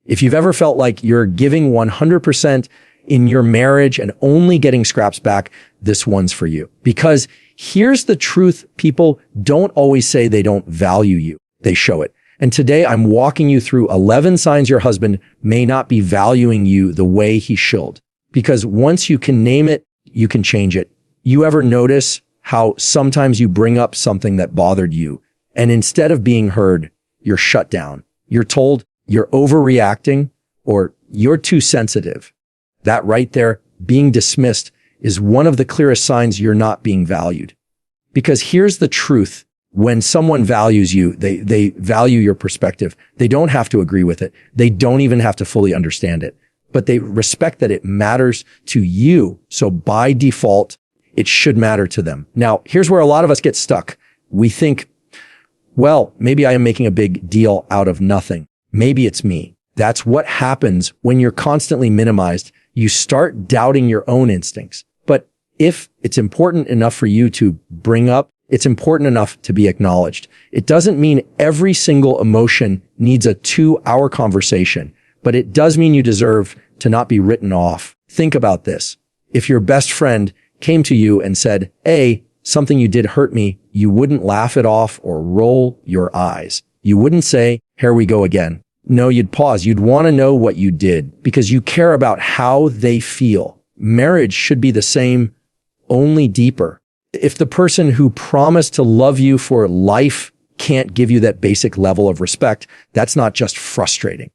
If you've ever felt like you're giving 100% in your marriage and only getting scraps back, this one's for you. Because here's the truth. People don't always say they don't value you. They show it. And today I'm walking you through 11 signs your husband may not be valuing you the way he should. Because once you can name it, you can change it. You ever notice how sometimes you bring up something that bothered you, and instead of being heard, you're shut down. You're told you're overreacting or you're too sensitive. That right there, being dismissed, is one of the clearest signs you're not being valued. Because here's the truth. When someone values you, they value your perspective. They don't have to agree with it. They don't even have to fully understand it, but they respect that it matters to you. So by default, it should matter to them. Now, here's where a lot of us get stuck. We think, well, maybe I am making a big deal out of nothing. Maybe it's me. That's what happens when you're constantly minimized. You start doubting your own instincts. But if it's important enough for you to bring up, it's important enough to be acknowledged. It doesn't mean every single emotion needs a 2-hour conversation, but it does mean you deserve to not be written off. Think about this. If your best friend came to you and said, "Hey, something you did hurt me," you wouldn't laugh it off or roll your eyes. You wouldn't say, "Here we go again." No, you'd pause. You'd want to know what you did because you care about how they feel. Marriage should be the same, only deeper. If the person who promised to love you for life can't give you that basic level of respect, that's not just frustrating.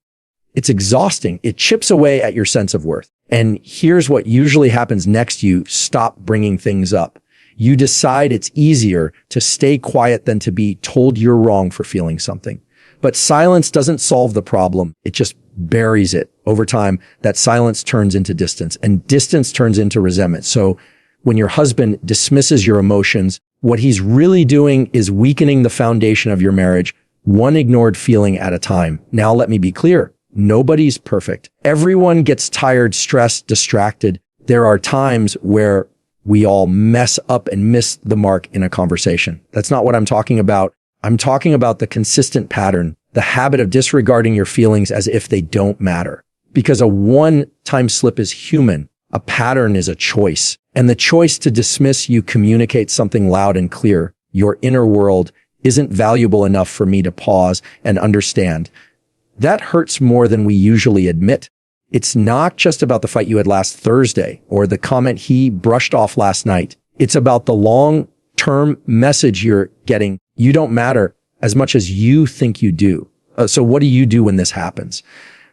It's exhausting. It chips away at your sense of worth. And here's what usually happens next. You stop bringing things up. You decide it's easier to stay quiet than to be told you're wrong for feeling something. But silence doesn't solve the problem. It just buries it. Over time, that silence turns into distance, and distance turns into resentment. So when your husband dismisses your emotions, what he's really doing is weakening the foundation of your marriage, one ignored feeling at a time. Now, let me be clear. Nobody's perfect. Everyone gets tired, stressed, distracted. There are times where we all mess up and miss the mark in a conversation. That's not what I'm talking about. I'm talking about the consistent pattern, the habit of disregarding your feelings as if they don't matter. Because a one-time slip is human. A pattern is a choice. And the choice to dismiss you communicates something loud and clear. Your inner world isn't valuable enough for me to pause and understand. That hurts more than we usually admit. It's not just about the fight you had last Thursday or the comment he brushed off last night. It's about the long-term message you're getting. You don't matter as much as you think you do. So what do you do when this happens?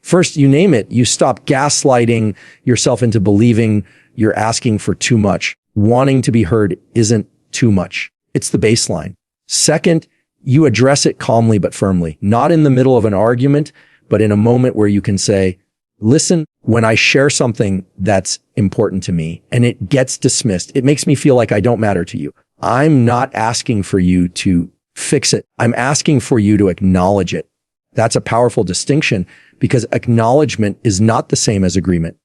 First, you name it. You stop gaslighting yourself into believing you're asking for too much. Wanting to be heard isn't too much. It's the baseline. Second, you address it calmly but firmly, not in the middle of an argument, but in a moment where you can say, "Listen, when I share something that's important to me and it gets dismissed, it makes me feel like I don't matter to you. I'm not asking for you to fix it. I'm asking for you to acknowledge it." That's a powerful distinction because acknowledgement is not the same as agreement.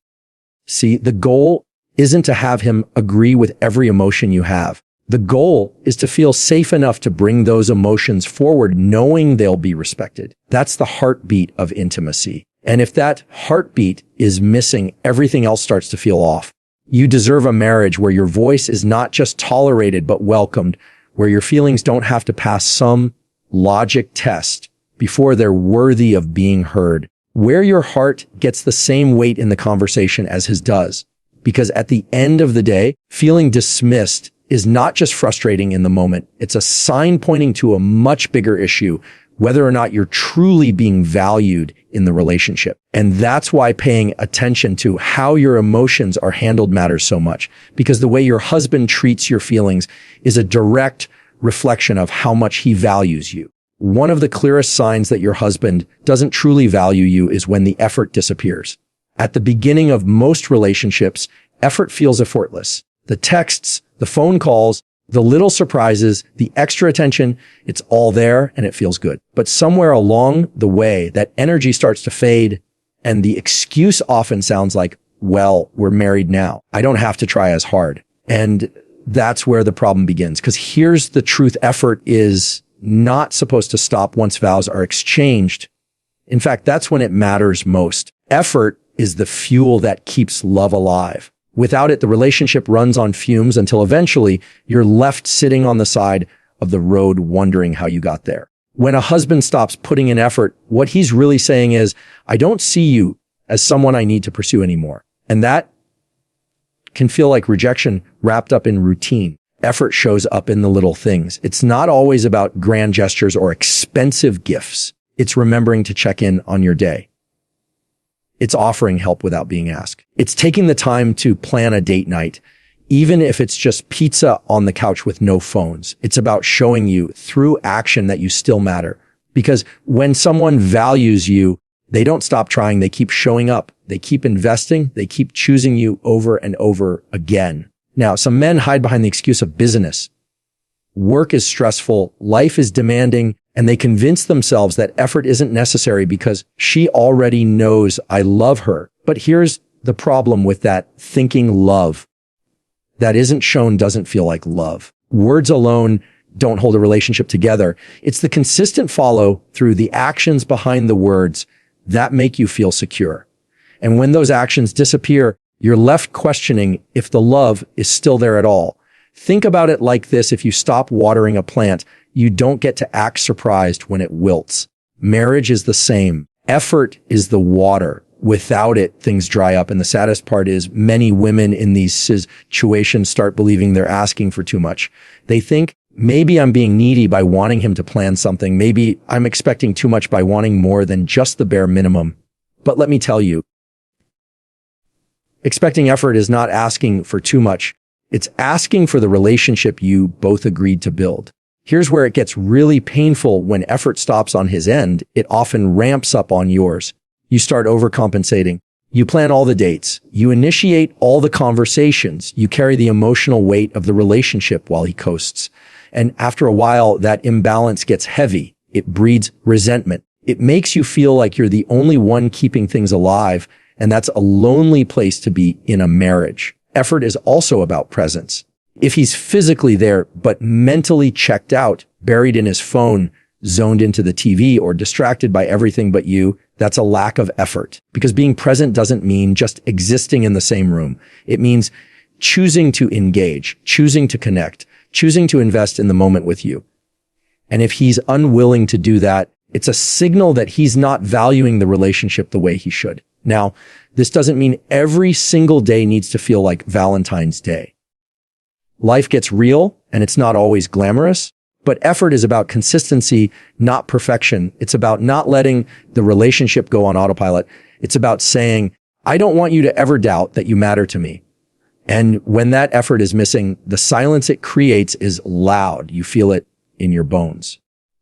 See, the goal isn't to have him agree with every emotion you have. The goal is to feel safe enough to bring those emotions forward, knowing they'll be respected. That's the heartbeat of intimacy. And if that heartbeat is missing, everything else starts to feel off. You deserve a marriage where your voice is not just tolerated, but welcomed, where your feelings don't have to pass some logic test before they're worthy of being heard, where your heart gets the same weight in the conversation as his does. Because at the end of the day, feeling dismissed is not just frustrating in the moment. It's a sign pointing to a much bigger issue, whether or not you're truly being valued in the relationship. And that's why paying attention to how your emotions are handled matters so much, because the way your husband treats your feelings is a direct reflection of how much he values you. One of the clearest signs that your husband doesn't truly value you is when the effort disappears. At the beginning of most relationships, effort feels effortless. The texts, the phone calls, the little surprises, the extra attention, it's all there and it feels good. But somewhere along the way, that energy starts to fade and the excuse often sounds like, "Well, we're married now. I don't have to try as hard." And that's where the problem begins. Because here's the truth. Effort is not supposed to stop once vows are exchanged. In fact, that's when it matters most. Effort is the fuel that keeps love alive. Without it, the relationship runs on fumes until eventually you're left sitting on the side of the road wondering how you got there. When a husband stops putting in effort, what he's really saying is, I don't see you as someone I need to pursue anymore. And that can feel like rejection wrapped up in routine. Effort shows up in the little things. It's not always about grand gestures or expensive gifts. It's remembering to check in on your day. It's offering help without being asked. It's taking the time to plan a date night, even if it's just pizza on the couch with no phones. It's about showing you through action that you still matter. Because when someone values you, they don't stop trying. They keep showing up. They keep investing. They keep choosing you over and over again. Now, some men hide behind the excuse of business. Work is stressful. Life is demanding. And they convince themselves that effort isn't necessary because she already knows I love her. But here's the problem with that thinking love that isn't shown doesn't feel like love. Words alone don't hold a relationship together. It's the consistent follow through, the actions behind the words that make you feel secure. And when those actions disappear, you're left questioning if the love is still there at all. Think about it like this. If you stop watering a plant, you don't get to act surprised when it wilts. Marriage is the same. Effort is the water. Without it, things dry up. And the saddest part is many women in these situations start believing they're asking for too much. They think, maybe I'm being needy by wanting him to plan something. Maybe I'm expecting too much by wanting more than just the bare minimum. But let me tell you, expecting effort is not asking for too much. It's asking for the relationship you both agreed to build. Here's where it gets really painful. When effort stops on his end, it often ramps up on yours. You start overcompensating. You plan all the dates. You initiate all the conversations. You carry the emotional weight of the relationship while he coasts. And after a while, that imbalance gets heavy. It breeds resentment. It makes you feel like you're the only one keeping things alive. And that's a lonely place to be in a marriage. Effort is also about presence. If he's physically there, but mentally checked out, buried in his phone, zoned into the TV, or distracted by everything but you, that's a lack of effort. Because being present doesn't mean just existing in the same room. It means choosing to engage, choosing to connect, choosing to invest in the moment with you. And if he's unwilling to do that, it's a signal that he's not valuing the relationship the way he should. Now, this doesn't mean every single day needs to feel like Valentine's Day. Life gets real, and it's not always glamorous, but effort is about consistency, not perfection. It's about not letting the relationship go on autopilot. It's about saying, I don't want you to ever doubt that you matter to me. And when that effort is missing, the silence it creates is loud. You feel it in your bones.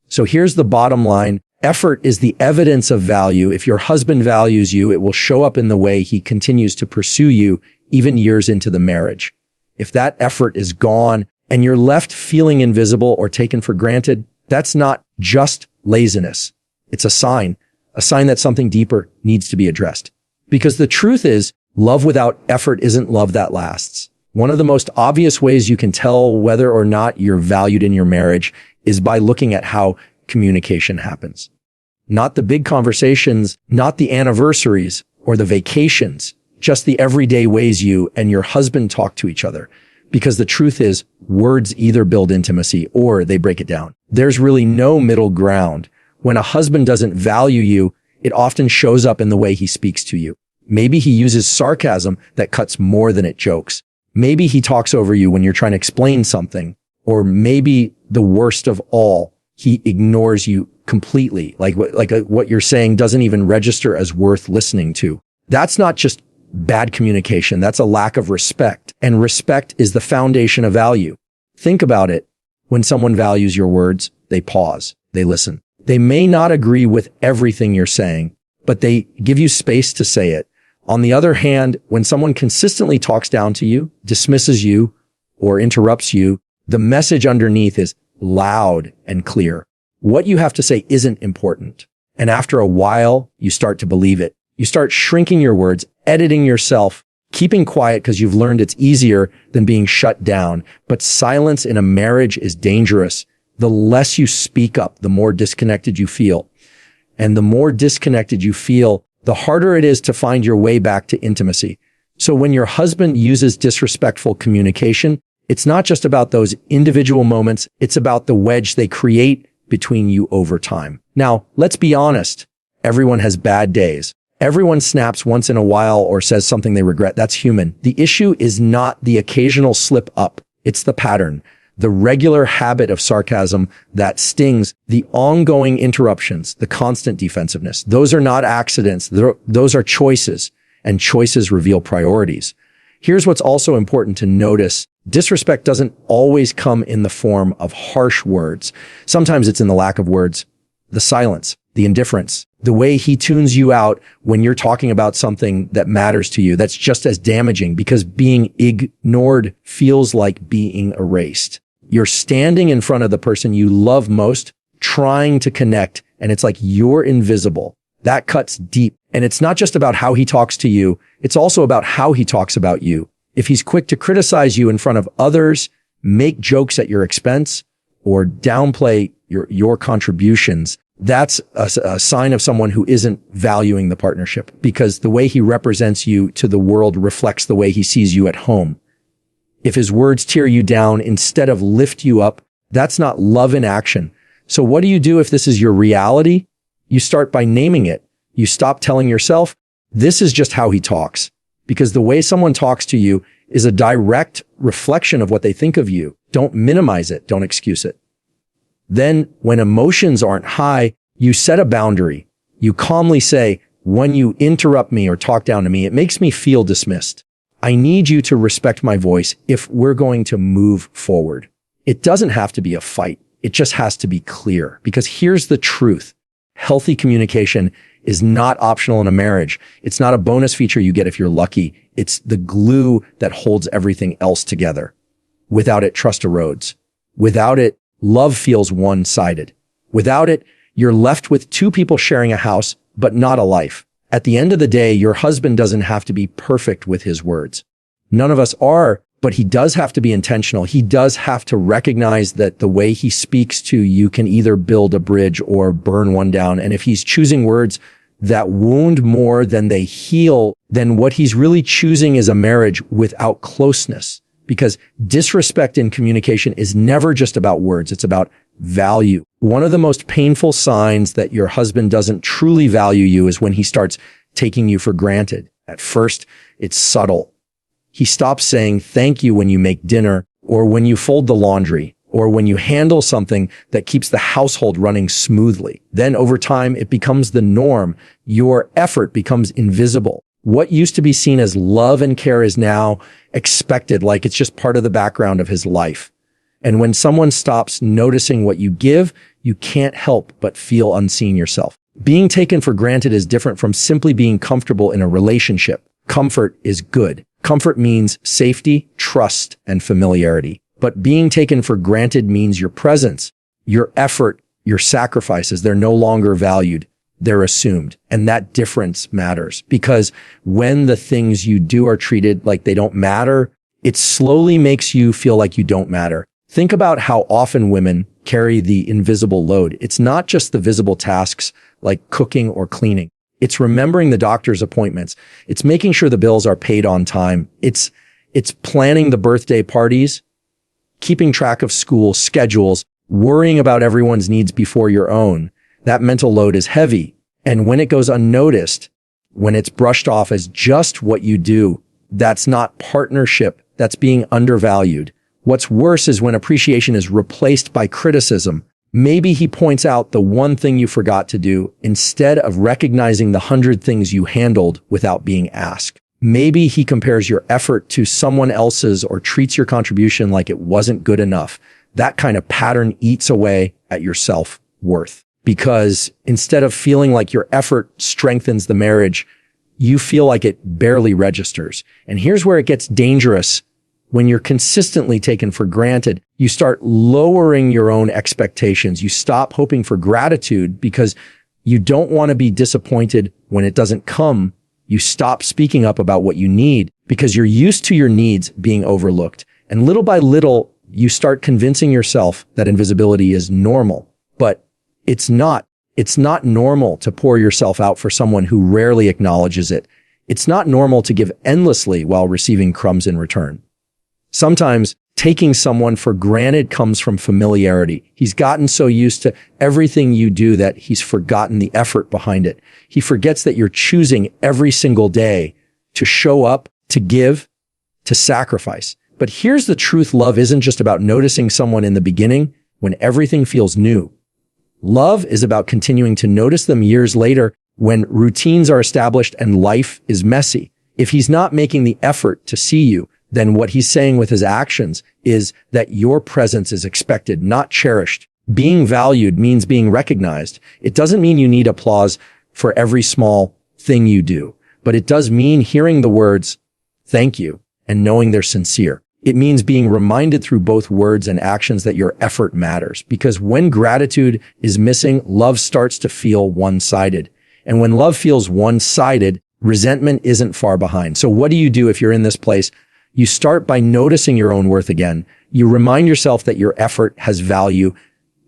So here's the bottom line. Effort is the evidence of value. If your husband values you, it will show up in the way he continues to pursue you, even years into the marriage. If that effort is gone and you're left feeling invisible or taken for granted, that's not just laziness. It's a sign that something deeper needs to be addressed. Because the truth is, love without effort isn't love that lasts. One of the most obvious ways you can tell whether or not you're valued in your marriage is by looking at how communication happens. Not the big conversations, not the anniversaries or the vacations, just the everyday ways you and your husband talk to each other. Because the truth is, words either build intimacy or they break it down. There's really no middle ground. When a husband doesn't value you, it often shows up in the way he speaks to you. Maybe he uses sarcasm that cuts more than it jokes. Maybe he talks over you when you're trying to explain something. Or maybe the worst of all, he ignores you completely. Like what you're saying doesn't even register as worth listening to. That's not just bad communication. That's a lack of respect. And respect is the foundation of value. Think about it. When someone values your words, they pause. They listen. They may not agree with everything you're saying, but they give you space to say it. On the other hand, when someone consistently talks down to you, dismisses you, or interrupts you, the message underneath is loud and clear. What you have to say isn't important. And after a while, you start to believe it. You start shrinking your words, editing yourself, keeping quiet because you've learned it's easier than being shut down. But silence in a marriage is dangerous. The less you speak up, the more disconnected you feel. And the more disconnected you feel, the harder it is to find your way back to intimacy. So when your husband uses disrespectful communication, it's not just about those individual moments. It's about the wedge they create between you over time. Now, let's be honest. Everyone has bad days. Everyone snaps once in a while or says something they regret. That's human. The issue is not the occasional slip up. It's the pattern, the regular habit of sarcasm that stings, the ongoing interruptions, the constant defensiveness. Those are not accidents. Those are choices, and choices reveal priorities. Here's what's also important to notice. Disrespect doesn't always come in the form of harsh words. Sometimes it's in the lack of words, the silence, the indifference, the way he tunes you out when you're talking about something that matters to you. That's just as damaging because being ignored feels like being erased. You're standing in front of the person you love most, trying to connect, and it's like you're invisible. That cuts deep. And it's not just about how he talks to you. It's also about how he talks about you. If he's quick to criticize you in front of others, make jokes at your expense, or downplay your contributions, that's a sign of someone who isn't valuing the partnership, because the way he represents you to the world reflects the way he sees you at home. If his words tear you down instead of lift you up, that's not love in action. So what do you do if this is your reality? You start by naming it. You stop telling yourself, this is just how he talks. Because the way someone talks to you is a direct reflection of what they think of you. Don't minimize it. Don't excuse it. Then, when emotions aren't high, you set a boundary. You calmly say, when you interrupt me or talk down to me, it makes me feel dismissed. I need you to respect my voice if we're going to move forward. It doesn't have to be a fight. It just has to be clear. Because here's the truth. Healthy communication is not optional in a marriage. It's not a bonus feature you get if you're lucky. It's the glue that holds everything else together. Without it, trust erodes. Without it, love feels one-sided. Without it, you're left with two people sharing a house, but not a life. At the end of the day, your husband doesn't have to be perfect with his words. None of us are, but he does have to be intentional. He does have to recognize that the way he speaks to you can either build a bridge or burn one down. And if he's choosing words that wound more than they heal, then what he's really choosing is a marriage without closeness. Because disrespect in communication is never just about words. It's about value. One of the most painful signs that your husband doesn't truly value you is when he starts taking you for granted. At first, it's subtle. He stops saying thank you when you make dinner, or when you fold the laundry, or when you handle something that keeps the household running smoothly. Then over time, it becomes the norm. Your effort becomes invisible. What used to be seen as love and care is now expected, like it's just part of the background of his life. And when someone stops noticing what you give, you can't help but feel unseen yourself. Being taken for granted is different from simply being comfortable in a relationship. Comfort is good. Comfort means safety, trust, and familiarity. But being taken for granted means your presence, your effort, your sacrifices, they're no longer valued. They're assumed. And that difference matters, because when the things you do are treated like they don't matter, it slowly makes you feel like you don't matter. Think about how often women carry the invisible load. It's not just the visible tasks like cooking or cleaning. It's remembering the doctor's appointments. It's making sure the bills are paid on time. It's planning the birthday parties, keeping track of school schedules, worrying about everyone's needs before your own. That mental load is heavy. And when it goes unnoticed, when it's brushed off as just what you do, that's not partnership. That's being undervalued. What's worse is when appreciation is replaced by criticism. Maybe he points out the one thing you forgot to do instead of recognizing the 100 things you handled without being asked. Maybe he compares your effort to someone else's or treats your contribution like it wasn't good enough. That kind of pattern eats away at your self-worth. Because instead of feeling like your effort strengthens the marriage, you feel like it barely registers. And here's where it gets dangerous. When you're consistently taken for granted, you start lowering your own expectations. You stop hoping for gratitude because you don't want to be disappointed when it doesn't come. You stop speaking up about what you need because you're used to your needs being overlooked. And little by little, you start convincing yourself that invisibility is normal. But it's not. It's not normal to pour yourself out for someone who rarely acknowledges it. It's not normal to give endlessly while receiving crumbs in return. Sometimes taking someone for granted comes from familiarity. He's gotten so used to everything you do that he's forgotten the effort behind it. He forgets that you're choosing every single day to show up, to give, to sacrifice. But here's the truth. Love isn't just about noticing someone in the beginning when everything feels new. Love is about continuing to notice them years later when routines are established and life is messy. If he's not making the effort to see you, then what he's saying with his actions is that your presence is expected, not cherished. Being valued means being recognized. It doesn't mean you need applause for every small thing you do, but it does mean hearing the words, thank you, and knowing they're sincere. It means being reminded through both words and actions that your effort matters. Because when gratitude is missing, love starts to feel one-sided. And when love feels one-sided, resentment isn't far behind. So what do you do if you're in this place? You start by noticing your own worth again. You remind yourself that your effort has value,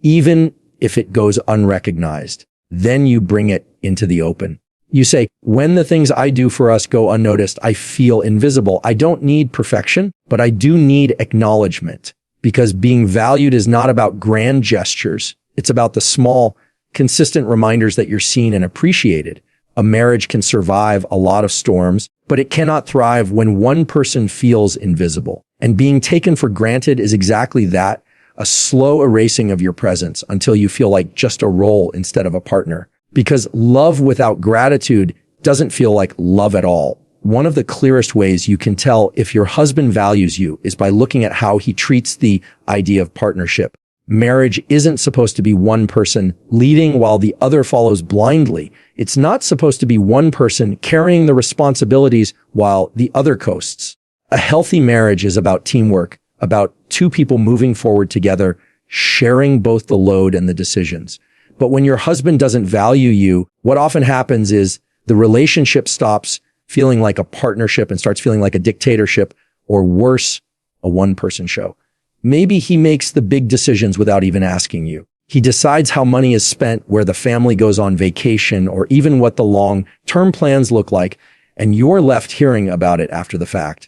even if it goes unrecognized. Then you bring it into the open. You say, when the things I do for us go unnoticed, I feel invisible. I don't need perfection, but I do need acknowledgement, because being valued is not about grand gestures. It's about the small, consistent reminders that you're seen and appreciated. A marriage can survive a lot of storms, but it cannot thrive when one person feels invisible. And being taken for granted is exactly that, a slow erasing of your presence until you feel like just a role instead of a partner. Because love without gratitude doesn't feel like love at all. One of the clearest ways you can tell if your husband values you is by looking at how he treats the idea of partnership. Marriage isn't supposed to be one person leading while the other follows blindly. It's not supposed to be one person carrying the responsibilities while the other coasts. A healthy marriage is about teamwork, about two people moving forward together, sharing both the load and the decisions. But when your husband doesn't value you, what often happens is the relationship stops feeling like a partnership and starts feeling like a dictatorship, or worse, a one-person show. Maybe he makes the big decisions without even asking you. He decides how money is spent, where the family goes on vacation, or even what the long-term plans look like, and you're left hearing about it after the fact.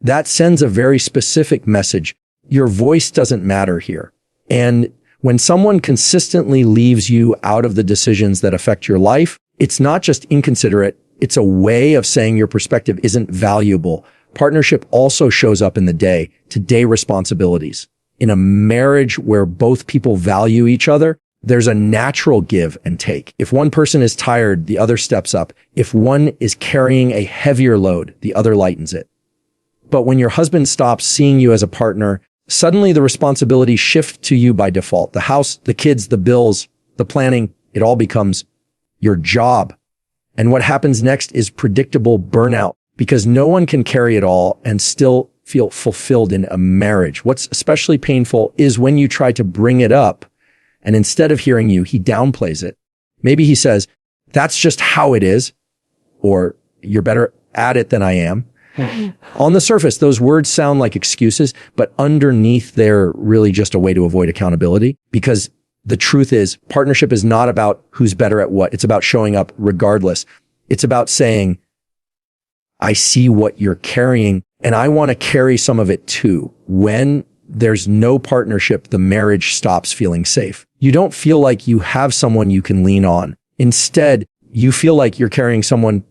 That sends a very specific message. Your voice doesn't matter here. And when someone consistently leaves you out of the decisions that affect your life, it's not just inconsiderate, it's a way of saying your perspective isn't valuable. Partnership also shows up in the day-to-day responsibilities. In a marriage where both people value each other, there's a natural give and take. If one person is tired, the other steps up. If one is carrying a heavier load, the other lightens it. But when your husband stops seeing you as a partner, suddenly the responsibilities shift to you by default. The house, the kids, the bills, the planning, it all becomes your job. And what happens next is predictable burnout, because no one can carry it all and still feel fulfilled in a marriage. What's especially painful is when you try to bring it up, and instead of hearing you, he downplays it. Maybe he says, that's just how it is, or you're better at it than I am. On the surface, those words sound like excuses, but underneath, they're really just a way to avoid accountability. Because the truth is, partnership is not about who's better at what. It's about showing up regardless. It's about saying, I see what you're carrying, and I want to carry some of it too. When there's no partnership, the marriage stops feeling safe. You don't feel like you have someone you can lean on. Instead, you feel like you're carrying someone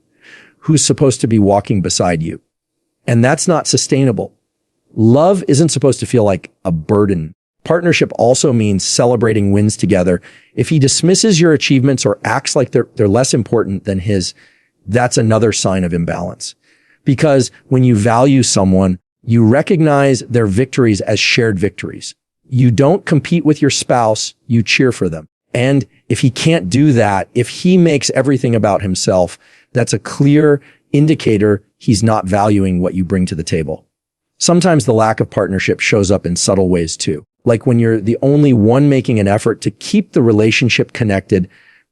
who's supposed to be walking beside you. And that's not sustainable. Love isn't supposed to feel like a burden. Partnership also means celebrating wins together. If he dismisses your achievements or acts like they're less important than his, that's another sign of imbalance. Because when you value someone, you recognize their victories as shared victories. You don't compete with your spouse, you cheer for them. And if he can't do that, if he makes everything about himself, that's a clear indicator he's not valuing what you bring to the table. Sometimes the lack of partnership shows up in subtle ways too. Like when you're the only one making an effort to keep the relationship connected,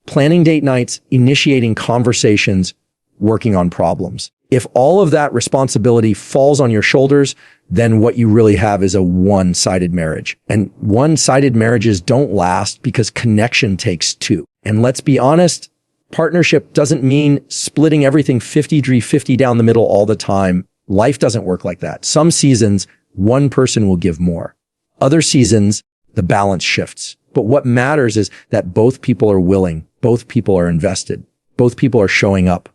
planning date nights, initiating conversations, working on problems. If all of that responsibility falls on your shoulders, then what you really have is a one-sided marriage. And one-sided marriages don't last because connection takes two. And let's be honest, partnership doesn't mean splitting everything 50-50 down the middle all the time. Life doesn't work like that. Some seasons, one person will give more. Other seasons, the balance shifts. But what matters is that both people are willing, both people are invested, both people are showing up.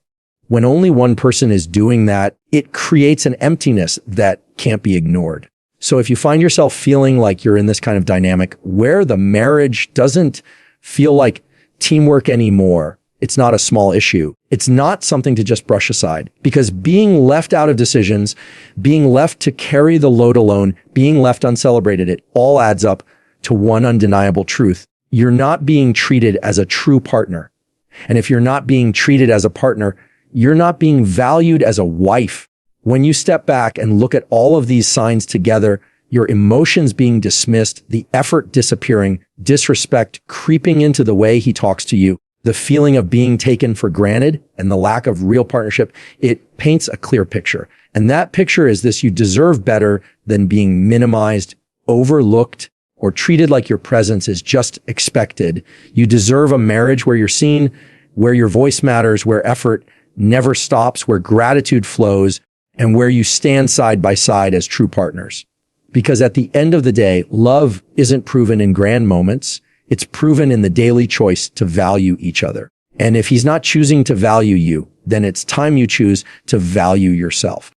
When only one person is doing that, it creates an emptiness that can't be ignored. So if you find yourself feeling like you're in this kind of dynamic where the marriage doesn't feel like teamwork anymore, it's not a small issue. It's not something to just brush aside, because being left out of decisions, being left to carry the load alone, being left uncelebrated, it all adds up to one undeniable truth. You're not being treated as a true partner. And if you're not being treated as a partner, you're not being valued as a wife. When you step back and look at all of these signs together, your emotions being dismissed, the effort disappearing, disrespect creeping into the way he talks to you, the feeling of being taken for granted, and the lack of real partnership, it paints a clear picture. And that picture is this: you deserve better than being minimized, overlooked, or treated like your presence is just expected. You deserve a marriage where you're seen, where your voice matters, where effort never stops, where gratitude flows, and where you stand side by side as true partners. Because at the end of the day, love isn't proven in grand moments. It's proven in the daily choice to value each other. And if he's not choosing to value you, then it's time you choose to value yourself.